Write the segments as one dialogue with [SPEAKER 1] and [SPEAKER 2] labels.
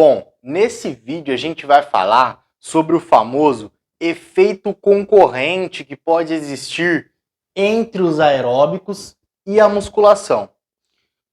[SPEAKER 1] Bom, nesse vídeo a gente vai falar sobre o famoso efeito concorrente que pode existir entre os aeróbicos e a musculação.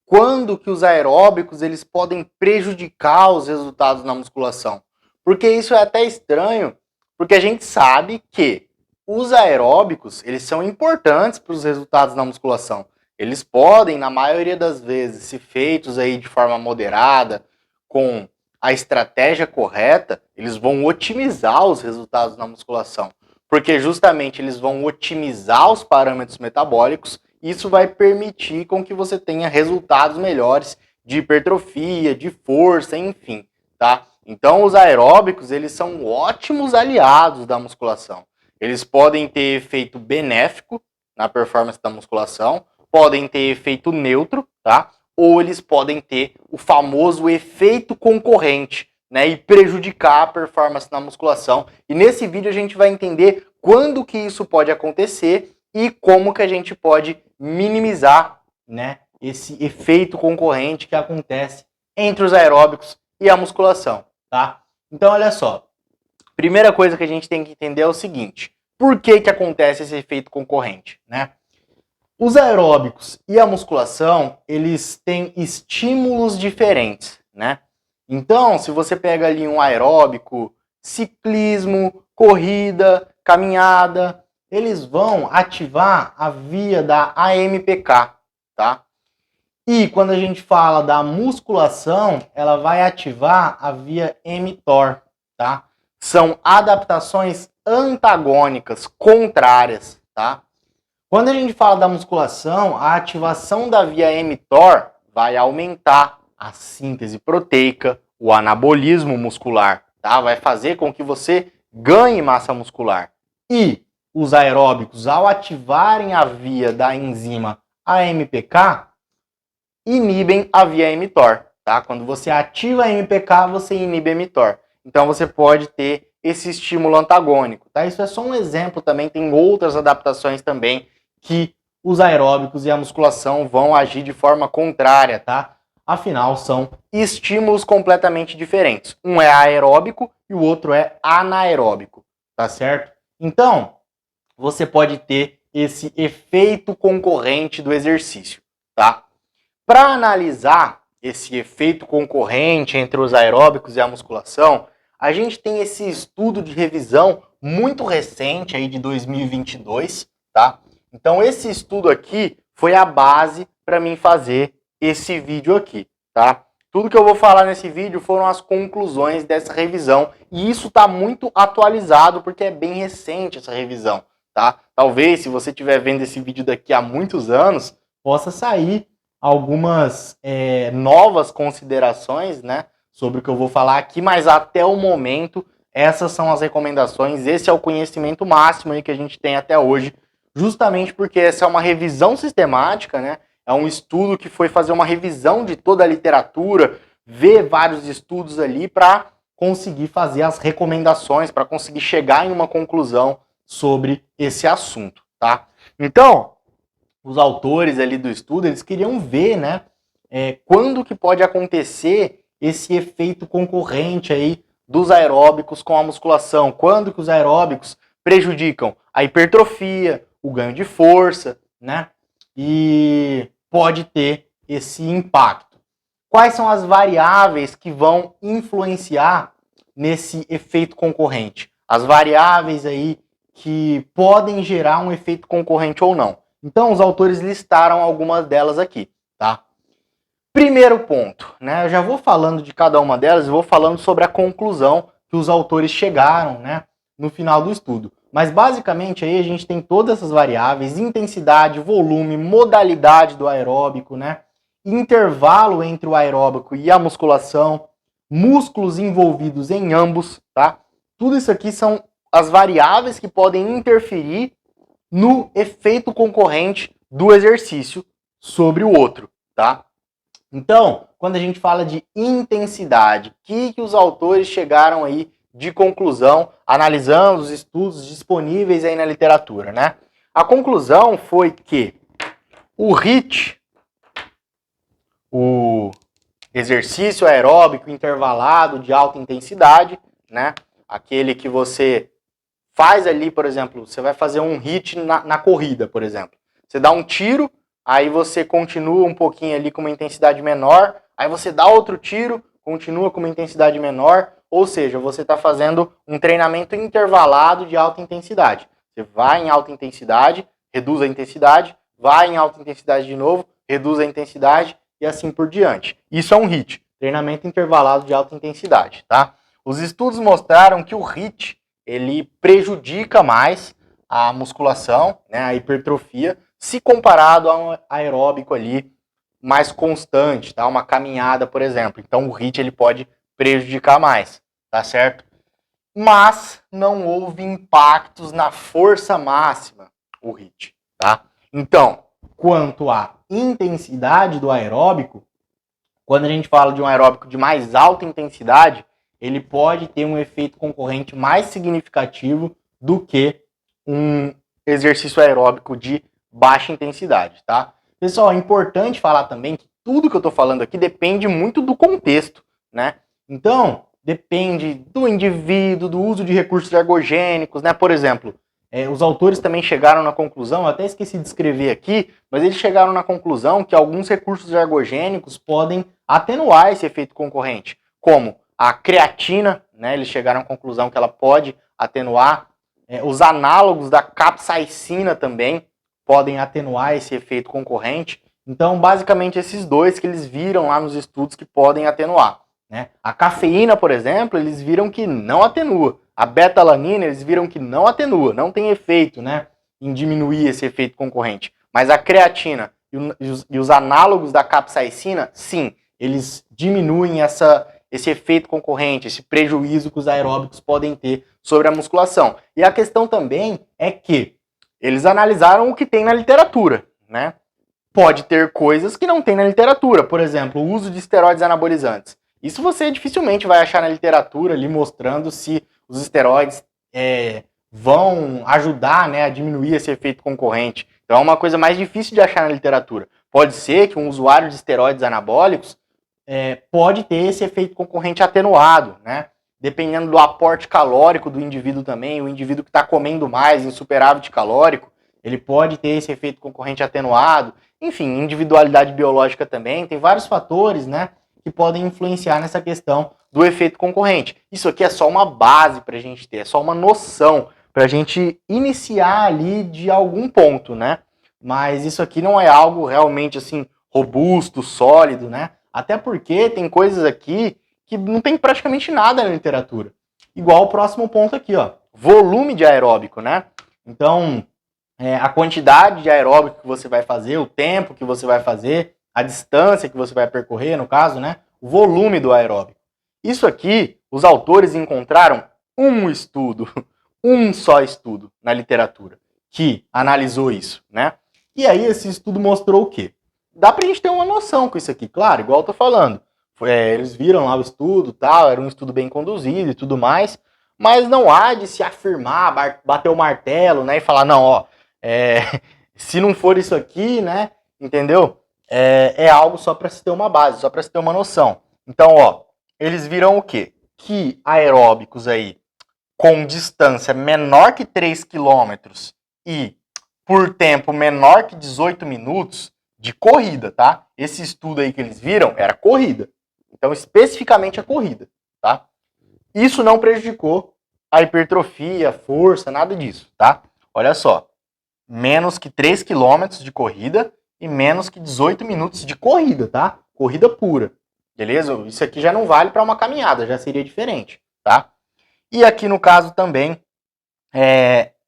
[SPEAKER 1] Quando que os aeróbicos eles podem prejudicar os resultados na musculação? Porque isso é até estranho, porque a gente sabe que os aeróbicos eles são importantes para os resultados na musculação. Eles podem, na maioria das vezes, se feitos aí de forma moderada, com a estratégia correta, eles vão otimizar os resultados na musculação. Porque justamente eles vão otimizar os parâmetros metabólicos. Isso vai permitir com que você tenha resultados melhores de hipertrofia, de força, enfim, tá? Então os aeróbicos, eles são ótimos aliados da musculação. Eles podem ter efeito benéfico na performance da musculação, podem ter efeito neutro, tá? Ou eles podem ter o famoso efeito concorrente, né? E prejudicar a performance na musculação. E nesse vídeo a gente vai entender quando que isso pode acontecer e como que a gente pode minimizar, né, esse efeito concorrente que acontece entre os aeróbicos e a musculação, tá? Então, olha só. Primeira coisa que a gente tem que entender é o seguinte. Por que que acontece esse efeito concorrente, né? Os aeróbicos e a musculação, eles têm estímulos diferentes, né? Então, se você pega ali um aeróbico, ciclismo, corrida, caminhada, eles vão ativar a via da AMPK, tá? E quando a gente fala da musculação, ela vai ativar a via mTOR, tá? São adaptações antagônicas, contrárias, tá? Quando a gente fala da musculação, a ativação da via mTOR vai aumentar a síntese proteica, o anabolismo muscular, tá? Vai fazer com que você ganhe massa muscular. E os aeróbicos, ao ativarem a via da enzima AMPK, inibem a via mTOR, tá? Quando você ativa a AMPK, você inibe a mTOR. Então você pode ter esse estímulo antagônico, tá? Isso é só um exemplo, também tem outras adaptações também que os aeróbicos e a musculação vão agir de forma contrária, tá? Afinal, são estímulos completamente diferentes. Um é aeróbico e o outro é anaeróbico, tá certo? Então, você pode ter esse efeito concorrente do exercício, tá? Para analisar esse efeito concorrente entre os aeróbicos e a musculação, a gente tem esse estudo de revisão muito recente, aí de 2022, tá? Então esse estudo aqui foi a base para mim fazer esse vídeo aqui, tá? Tudo que eu vou falar nesse vídeo foram as conclusões dessa revisão, e isso está muito atualizado porque é bem recente essa revisão, tá? Talvez, se você estiver vendo esse vídeo daqui há muitos anos, possa sair algumas novas considerações, né, sobre o que eu vou falar aqui, mas até o momento, essas são as recomendações, esse é o conhecimento máximo aí que a gente tem até hoje, justamente porque essa é uma revisão sistemática, né, é um estudo que foi fazer uma revisão de toda a literatura, ver vários estudos ali para conseguir fazer as recomendações, para conseguir chegar em uma conclusão sobre esse assunto, tá? Então, os autores ali do estudo, eles queriam ver, né, quando que pode acontecer esse efeito concorrente aí dos aeróbicos com a musculação, quando que os aeróbicos prejudicam a hipertrofia, o ganho de força, né, e pode ter esse impacto. Quais são as variáveis que vão influenciar nesse efeito concorrente? As variáveis aí que podem gerar um efeito concorrente ou não. Então, os autores listaram algumas delas aqui, tá? Primeiro ponto, né? Eu já vou falando de cada uma delas e vou falando sobre a conclusão que os autores chegaram, né, no final do estudo. Mas, basicamente, aí a gente tem todas essas variáveis, intensidade, volume, modalidade do aeróbico, né, intervalo entre o aeróbico e a musculação, músculos envolvidos em ambos, tá? Tudo isso aqui são as variáveis que podem interferir no efeito concorrente do exercício sobre o outro, tá? Então, quando a gente fala de intensidade, o que os autores chegaram aí de conclusão, analisando os estudos disponíveis aí na literatura, né? A conclusão foi que o HIIT, o exercício aeróbico intervalado de alta intensidade, né? Aquele que você faz ali, por exemplo, você vai fazer um HIIT na corrida, por exemplo. Você dá um tiro, aí você continua um pouquinho ali com uma intensidade menor, aí você dá outro tiro, continua com uma intensidade menor, ou seja, você está fazendo um treinamento intervalado de alta intensidade. Você vai em alta intensidade, reduz a intensidade, vai em alta intensidade de novo, reduz a intensidade e assim por diante. Isso é um HIIT, treinamento intervalado de alta intensidade, tá? Os estudos mostraram que o HIIT, ele prejudica mais a musculação, né, a hipertrofia, se comparado a um aeróbico ali mais constante, tá? Uma caminhada, por exemplo. Então o HIIT ele pode prejudicar mais, tá certo? Mas não houve impactos na força máxima, o HIIT, tá? Então, quanto à intensidade do aeróbico, quando a gente fala de um aeróbico de mais alta intensidade, ele pode ter um efeito concorrente mais significativo do que um exercício aeróbico de baixa intensidade, tá? Pessoal, é importante falar também que tudo que eu tô falando aqui depende muito do contexto, né? Então, depende do indivíduo, do uso de recursos ergogênicos, né? Por exemplo, os autores também chegaram na conclusão, eu até esqueci de escrever aqui, mas eles chegaram na conclusão que alguns recursos ergogênicos podem atenuar esse efeito concorrente, como a creatina, né? Eles chegaram à conclusão que ela pode atenuar. Os análogos da capsaicina também podem atenuar esse efeito concorrente. Então, basicamente, esses dois que eles viram lá nos estudos que podem atenuar, né? A cafeína, por exemplo, eles viram que não atenua. A beta-alanina, eles viram que não atenua, não tem efeito, né, em diminuir esse efeito concorrente. Mas a creatina e os análogos da capsaicina, sim, eles diminuem esse efeito concorrente, esse prejuízo que os aeróbicos podem ter sobre a musculação. E a questão também é que eles analisaram o que tem na literatura, né? Pode ter coisas que não tem na literatura, por exemplo, o uso de esteroides anabolizantes. Isso você dificilmente vai achar na literatura ali mostrando se os esteroides vão ajudar, né, a diminuir esse efeito concorrente. Então é uma coisa mais difícil de achar na literatura. Pode ser que um usuário de esteroides anabólicos pode ter esse efeito concorrente atenuado, né? Dependendo do aporte calórico do indivíduo também, o indivíduo que está comendo mais em superávit calórico, ele pode ter esse efeito concorrente atenuado. Enfim, individualidade biológica também, tem vários fatores, né, que podem influenciar nessa questão do efeito concorrente. Isso aqui é só uma base para a gente ter, é só uma noção para a gente iniciar ali de algum ponto, né? Mas isso aqui não é algo realmente assim robusto, sólido, né? Até porque tem coisas aqui que não tem praticamente nada na literatura. Igual o próximo ponto aqui, ó, volume de aeróbico, né? Então, a quantidade de aeróbico que você vai fazer, o tempo que você vai fazer, a distância que você vai percorrer, no caso, né? O volume do aeróbico. Isso aqui, os autores encontraram um estudo, um só estudo na literatura que analisou isso, né? E aí esse estudo mostrou o quê? Dá pra gente ter uma noção com isso aqui, claro, igual eu tô falando. Eles viram lá o estudo, tal, era um estudo bem conduzido e tudo mais, mas não há de se afirmar, bater o martelo, né, e falar, não, ó, se não for isso aqui, né, entendeu? É algo só para se ter uma base, só para se ter uma noção. Então, ó, eles viram o quê? Que aeróbicos aí com distância menor que 3 km e por tempo menor que 18 minutos de corrida, tá? Esse estudo aí que eles viram era corrida. Então, especificamente a corrida, tá? Isso não prejudicou a hipertrofia, a força, nada disso, tá? Olha só, menos que 3 km de corrida e menos que 18 minutos de corrida, tá? Corrida pura, beleza? Isso aqui já não vale para uma caminhada, já seria diferente, tá? E aqui no caso também,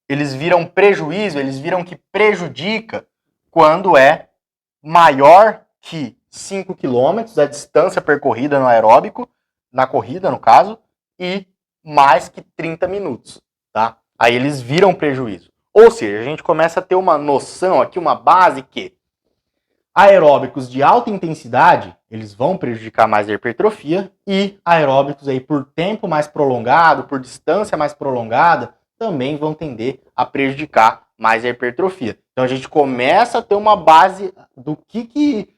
[SPEAKER 1] eles viram prejuízo, eles viram que prejudica quando é maior que 5 km, a distância percorrida no aeróbico, na corrida no caso, e mais que 30 minutos, tá? Aí eles viram prejuízo. Ou seja, a gente começa a ter uma noção aqui, uma base que aeróbicos de alta intensidade, eles vão prejudicar mais a hipertrofia, e aeróbicos aí por tempo mais prolongado, por distância mais prolongada, também vão tender a prejudicar mais a hipertrofia. Então a gente começa a ter uma base do que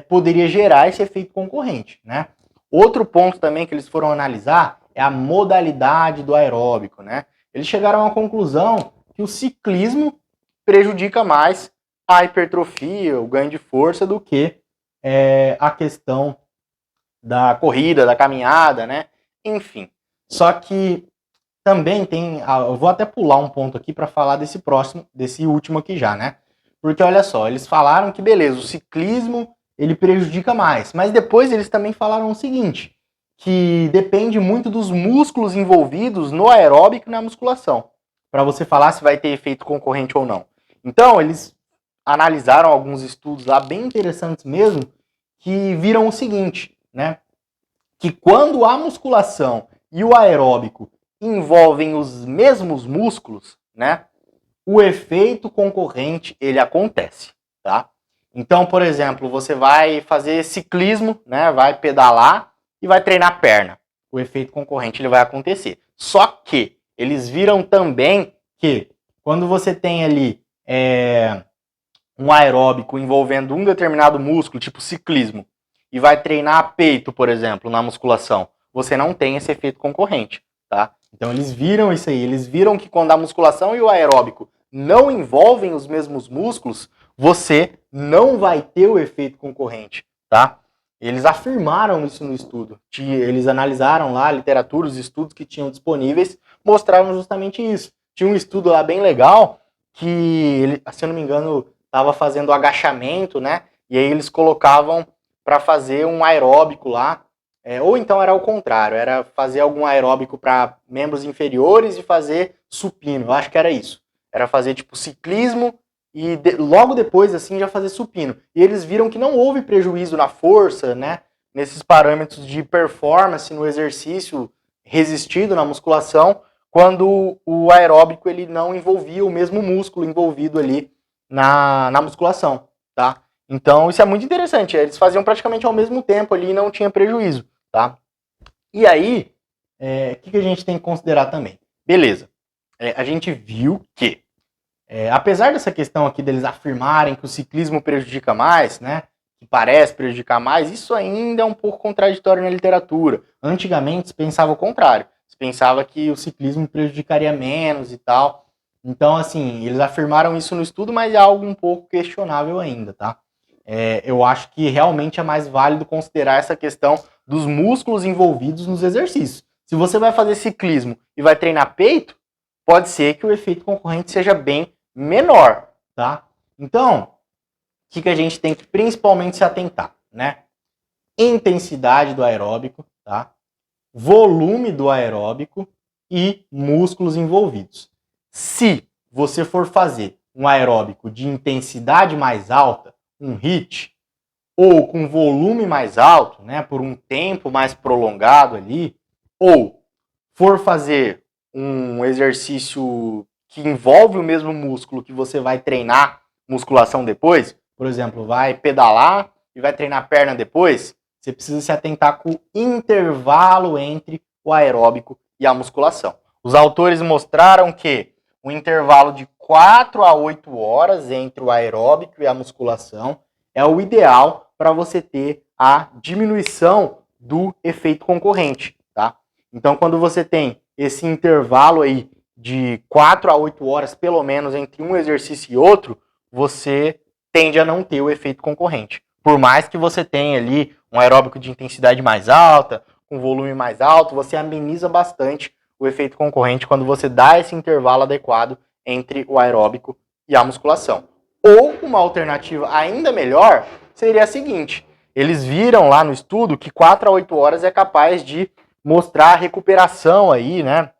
[SPEAKER 1] poderia gerar esse efeito concorrente, né? Outro ponto também que eles foram analisar é a modalidade do aeróbico, né? Eles chegaram à conclusão que o ciclismo prejudica mais a hipertrofia, o ganho de força, do que a questão da corrida, da caminhada, né? Enfim. Só que também tem. Eu vou até pular um ponto aqui para falar desse último aqui já, né? Porque olha só, eles falaram que beleza, o ciclismo ele prejudica mais, mas depois eles também falaram o seguinte, que depende muito dos músculos envolvidos no aeróbico e na musculação, para você falar se vai ter efeito concorrente ou não. Então, eles analisaram alguns estudos lá bem interessantes mesmo, que viram o seguinte, né? Que quando a musculação e o aeróbico envolvem os mesmos músculos, né? O efeito concorrente ele acontece, tá? Então, por exemplo, você vai fazer ciclismo, né? Vai pedalar e vai treinar perna. O efeito concorrente ele vai acontecer. Só que eles viram também que quando você tem ali um aeróbico envolvendo um determinado músculo, tipo ciclismo, e vai treinar peito, por exemplo, na musculação, você não tem esse efeito concorrente, tá? Então eles viram isso aí, eles viram que quando a musculação e o aeróbico não envolvem os mesmos músculos, você não vai ter o efeito concorrente, tá? Eles afirmaram isso no estudo. Eles analisaram lá a literatura, os estudos que tinham disponíveis, mostraram justamente isso. Tinha um estudo lá bem legal que, ele, se eu não me engano, estava fazendo agachamento, né? E aí eles colocavam para fazer um aeróbico lá, ou então era o contrário, era fazer algum aeróbico para membros inferiores e fazer supino, eu acho que era isso. Era fazer tipo ciclismo e logo depois assim já fazer supino. E eles viram que não houve prejuízo na força, né, nesses parâmetros de performance no exercício resistido na musculação, quando o aeróbico ele não envolvia o mesmo músculo envolvido ali na musculação, tá? Então isso é muito interessante, eles faziam praticamente ao mesmo tempo ali e não tinha prejuízo, tá? E aí, o que a gente tem que considerar também? Beleza, a gente viu que, apesar dessa questão aqui deles afirmarem que o ciclismo prejudica mais, né, que parece prejudicar mais, isso ainda é um pouco contraditório na literatura. Antigamente se pensava o contrário, se pensava que o ciclismo prejudicaria menos e tal. Então, assim, eles afirmaram isso no estudo, mas é algo um pouco questionável ainda, tá? Eu acho que realmente é mais válido considerar essa questão dos músculos envolvidos nos exercícios. Se você vai fazer ciclismo e vai treinar peito, pode ser que o efeito concorrente seja bem menor, tá? Então, o que a gente tem que principalmente se atentar, né? Intensidade do aeróbico, tá? Volume do aeróbico e músculos envolvidos. Se você for fazer um aeróbico de intensidade mais alta, um HIIT, ou com volume mais alto, né, por um tempo mais prolongado ali, ou for fazer um exercício que envolve o mesmo músculo que você vai treinar musculação depois, por exemplo, vai pedalar e vai treinar perna depois, você precisa se atentar com o intervalo entre o aeróbico e a musculação. Os autores mostraram que o intervalo de 4 a 8 horas entre o aeróbico e a musculação é o ideal para você ter a diminuição do efeito concorrente, tá? Então, quando você tem esse intervalo aí de 4 a 8 horas, pelo menos, entre um exercício e outro, você tende a não ter o efeito concorrente. Por mais que você tenha ali um aeróbico de intensidade mais alta, com volume mais alto, você ameniza bastante o efeito concorrente quando você dá esse intervalo adequado entre o aeróbico e a musculação. Ou uma alternativa ainda melhor seria a seguinte: eles viram lá no estudo que 4 a 8 horas é capaz de mostrar a recuperação aí, né,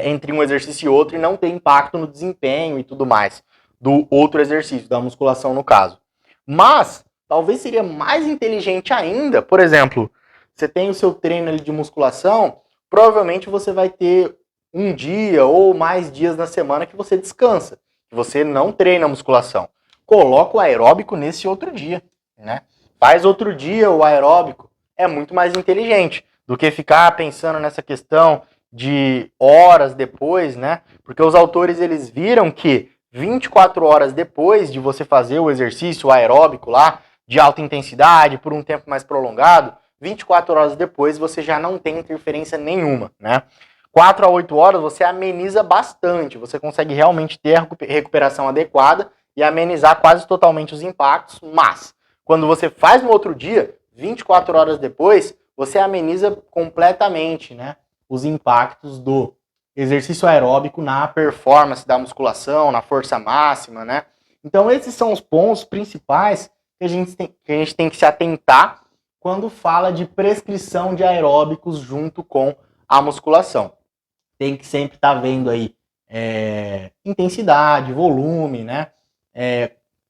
[SPEAKER 1] entre um exercício e outro, e não ter impacto no desempenho e tudo mais do outro exercício, da musculação no caso. Mas talvez seria mais inteligente ainda, por exemplo, você tem o seu treino ali de musculação, provavelmente você vai ter um dia ou mais dias na semana que você descansa, que você não treina musculação. Coloca o aeróbico nesse outro dia, né? Faz outro dia o aeróbico. É muito mais inteligente do que ficar pensando nessa questão de horas depois, né? Porque os autores eles viram que 24 horas depois de você fazer o exercício aeróbico lá, de alta intensidade por um tempo mais prolongado, 24 horas depois você já não tem interferência nenhuma, né? 4 a 8 horas você ameniza bastante, você consegue realmente ter a recuperação adequada e amenizar quase totalmente os impactos, mas quando você faz no outro dia, 24 horas depois, você ameniza completamente, né, os impactos do exercício aeróbico na performance da musculação, na força máxima, né? Então esses são os pontos principais que a gente tem que se atentar quando fala de prescrição de aeróbicos junto com a musculação. Tem que sempre estar vendo aí intensidade, volume, né?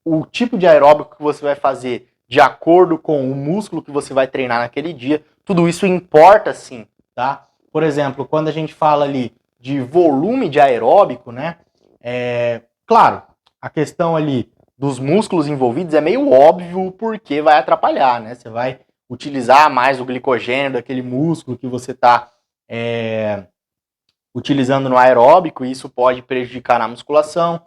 [SPEAKER 1] O tipo de aeróbico que você vai fazer de acordo com o músculo que você vai treinar naquele dia, tudo isso importa sim, tá? Por exemplo, quando a gente fala ali de volume de aeróbico, né? Claro, a questão ali dos músculos envolvidos é meio óbvio porque vai atrapalhar, né? Você vai utilizar mais o glicogênio daquele músculo que você está utilizando no aeróbico, e isso pode prejudicar na musculação.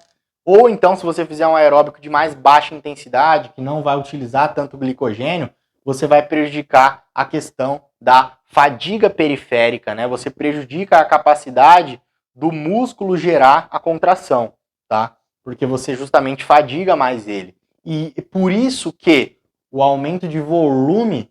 [SPEAKER 1] Ou então, se você fizer um aeróbico de mais baixa intensidade, que não vai utilizar tanto glicogênio, você vai prejudicar a questão da fadiga periférica, né? Você prejudica a capacidade do músculo gerar a contração, tá? Porque você justamente fadiga mais ele. E por isso que o aumento de volume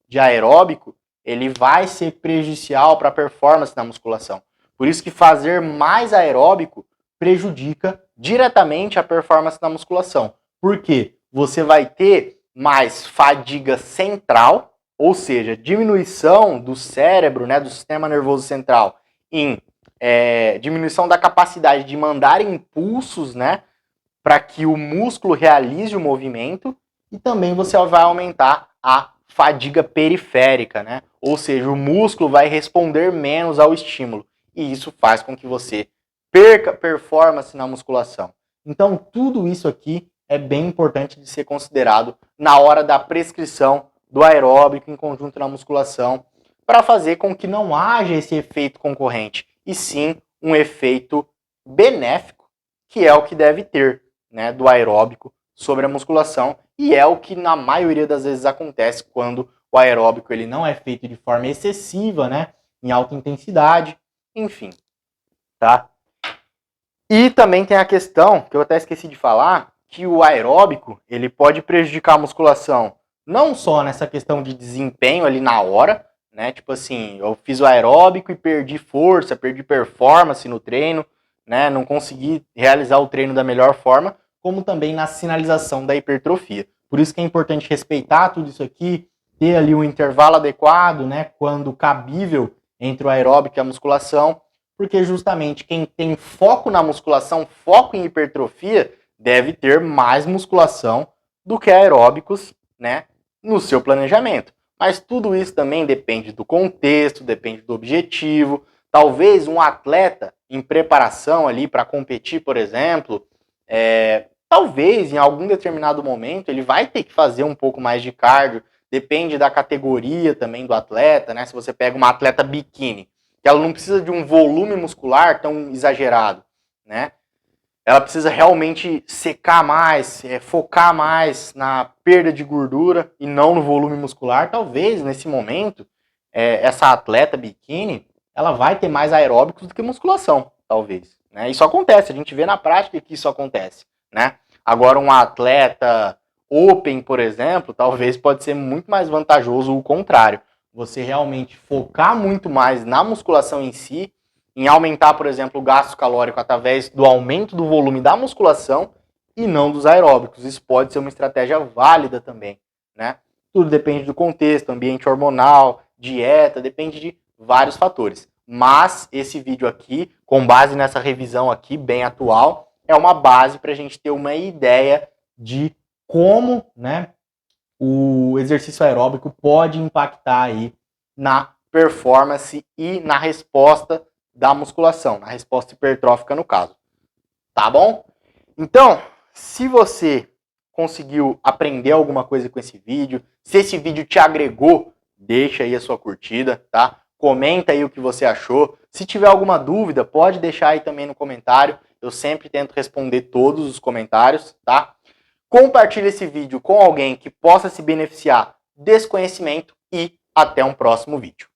[SPEAKER 1] de aeróbico, ele vai ser prejudicial para a performance na musculação. Por isso que fazer mais aeróbico prejudica diretamente a performance na musculação. Por quê? Você vai ter mais fadiga central, ou seja, diminuição do cérebro, né, do sistema nervoso central, em diminuição da capacidade de mandar impulsos, né, para que o músculo realize o movimento, e também você vai aumentar a fadiga periférica, né? Ou seja, o músculo vai responder menos ao estímulo, e isso faz com que você perca performance na musculação. Então, tudo isso aqui é bem importante de ser considerado na hora da prescrição do aeróbico em conjunto na musculação, para fazer com que não haja esse efeito concorrente, e sim um efeito benéfico, que é o que deve ter, né, do aeróbico sobre a musculação, e é o que na maioria das vezes acontece quando o aeróbico ele não é feito de forma excessiva, né, em alta intensidade, enfim, tá? E também tem a questão, que eu até esqueci de falar, que o aeróbico, ele pode prejudicar a musculação, não só nessa questão de desempenho ali na hora, né? Tipo assim, eu fiz o aeróbico e perdi força, perdi performance no treino, né? Não consegui realizar o treino da melhor forma, como também na sinalização da hipertrofia. Por isso que é importante respeitar tudo isso aqui, ter ali um intervalo adequado, né? Quando cabível entre o aeróbico e a musculação, porque justamente quem tem foco na musculação, foco em hipertrofia, deve ter mais musculação do que aeróbicos, né, no seu planejamento. Mas tudo isso também depende do contexto, depende do objetivo. Talvez um atleta em preparação ali para competir, por exemplo, talvez em algum determinado momento ele vai ter que fazer um pouco mais de cardio, depende da categoria também do atleta, né? Se você pega uma atleta biquíni, que ela não precisa de um volume muscular tão exagerado, né? Ela precisa realmente secar mais, focar mais na perda de gordura e não no volume muscular. Talvez, nesse momento, essa atleta biquíni, ela vai ter mais aeróbicos do que musculação, talvez, né? Isso acontece, a gente vê na prática que isso acontece, né? Agora, um atleta open, por exemplo, talvez pode ser muito mais vantajoso o contrário. Você realmente focar muito mais na musculação em si, em aumentar, por exemplo, o gasto calórico através do aumento do volume da musculação e não dos aeróbicos. Isso pode ser uma estratégia válida também, né? Tudo depende do contexto, ambiente hormonal, dieta, depende de vários fatores. Mas esse vídeo aqui, com base nessa revisão aqui, bem atual, é uma base para a gente ter uma ideia de como, né, o exercício aeróbico pode impactar aí na performance e na resposta da musculação, na resposta hipertrófica no caso. Tá bom? Então, se você conseguiu aprender alguma coisa com esse vídeo, se esse vídeo te agregou, deixa aí a sua curtida, tá? Comenta aí o que você achou. Se tiver alguma dúvida, pode deixar aí também no comentário. Eu sempre tento responder todos os comentários, tá? Compartilhe esse vídeo com alguém que possa se beneficiar desse conhecimento e até um próximo vídeo.